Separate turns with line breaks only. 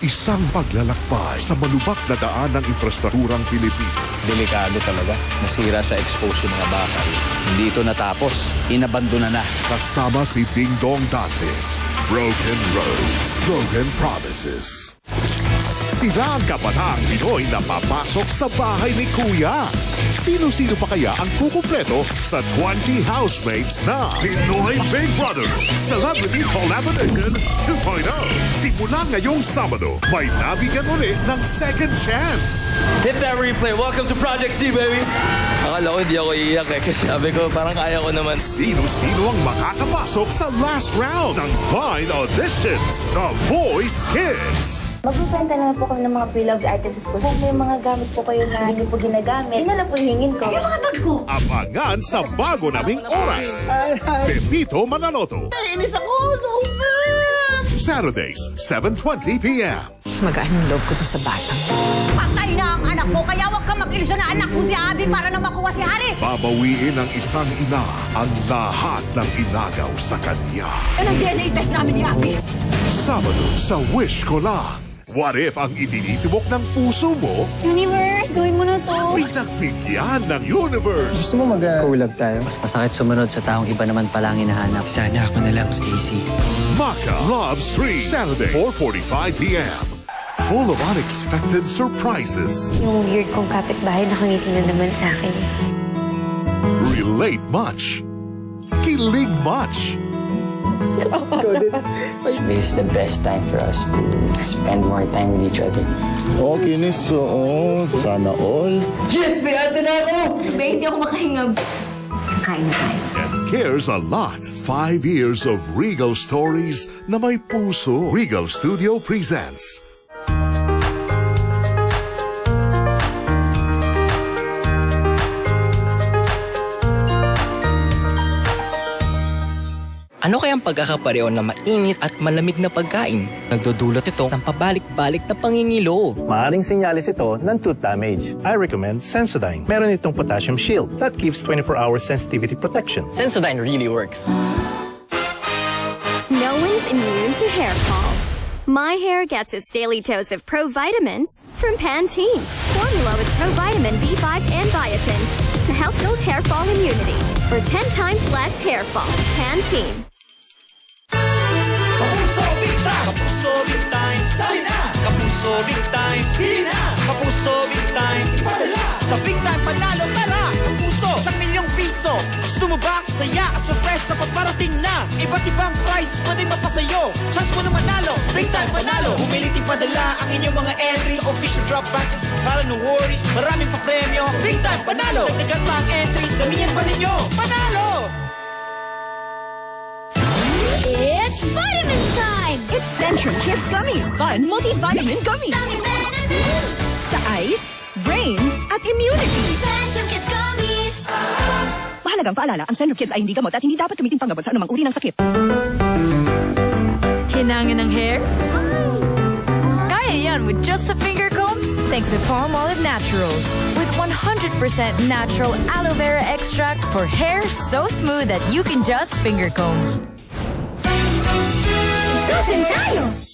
Isang paglalakbay sa malubak na daan ng infrastrukturang Pilipino.
Delikado talaga. Nasira sa expose yung mga bakal. Hindi ito natapos. Inabandona na.
Kasama si Ding Dong Dantes. Broken Roads, Broken Promises. Sila ang kabataang Pinoy na papasok sa bahay ni Kuya. Sino-sino pa kaya ang kukumpleto sa 20 housemates na Pinoy Big Brother Celebrity Collaboration 2.0? Simula ngayong Sabado, may nabigyan ulit ng second chance.
Hit that replay. Welcome to Project C, baby. Akala ko hindi ako iiyak kasi sabi ko parang kaya ko naman.
Sino-sino ang makakapasok sa last round ng Vine Auditions? The Voice Kids.
Magbibenta na po kami ng mga pre-loved items sa school. Kung may mga gamit po kayo na hindi po ginagamit, yun na lang po hingin ko. Yung mga bag ko!
Abangan sa bago naming oras. Pepito Manaloto.
Nainis ako! Super!
Saturdays, 7:20 p.m.
Magaan yung loob ko to sa batang.
Patay na ang anak mo, kaya huwag kang mag-ilusyon na anak mo si Abby para lang makuha si Harry.
Babawiin ng isang ina ang lahat ng inagaw sa kanya.
Yan ang DNA test namin ni Abby.
Sabado sa Wish Ko Lang. What if ang itinitibok ng puso mo
Universe, gawin mo na to.
pinagbigyan ng universe?
Gusto mo mag-collab tayo? Mas masakit sumunod sa taong iba naman palang hinahanap. Sana ako na lang, Stacy.
Maka Loves 3, Saturday, 4:45 p.m. Full of unexpected surprises.
Yung weird kong kapitbahay nakangiti na naman sa akin.
Relate much. Kilig much.
This is the best time for us to spend more time with each other.
Okay, Nis. Oo, sana all.
Yes, may ate na ako! Ba, hindi ako makahinga. Kain na tayo.
And cares a lot. 5 years of Regal stories na may puso. Regal Studio presents
Ano kayang pagkakapareho na mainit at malamig na pagkain? Nagdudulot ito ng pabalik-balik na pangingilo.
Maaring sinyalis ito ng tooth damage. I recommend Sensodyne. Meron itong potassium shield that gives 24-hour sensitivity protection.
Sensodyne really works.
No one's immune to hair fall. My hair gets its daily dose of Pro Vitamins from Pantene. Formula with Pro Vitamin B5 and biotin to help build hair fall immunity for 10 times less hair fall. Pantene.
Kapuso Big Time! Kapuso Big Time! Salina! Kapuso Big Time! Hina! Kapuso Big Time! Padala! Sa Big Time panalo tara! Kapuso! 1,000,000 piso! Gusto mo ba? Saya at surprise na paparating na! Iba't ibang prize pwede mapasayo! Chance mo na manalo! Big Time panalo! Humilit ipadala ang inyong mga entries sa official drop boxes para no worries! Maraming pa-premyo! Big Time panalo! Dagdagan pa ang entries! Gamihan pa ninyo! Panalo!
It's Vitamins time!
It's Centrum Kids Gummies. Fun multivitamin gummies. Sa eyes, brain, at immunity.
Centrum Kids Gummies!
Mahalagang paalala, ang Centrum Kids ay hindi gamot at hindi dapat gamitin panggamot sa anumang uri ng sakit.
Hinangin ng hair? Kaya yan with just a finger comb? Thanks to Palmolive Naturals. With 100% natural aloe vera extract for hair so smooth that you can just finger comb.
Susan tayo!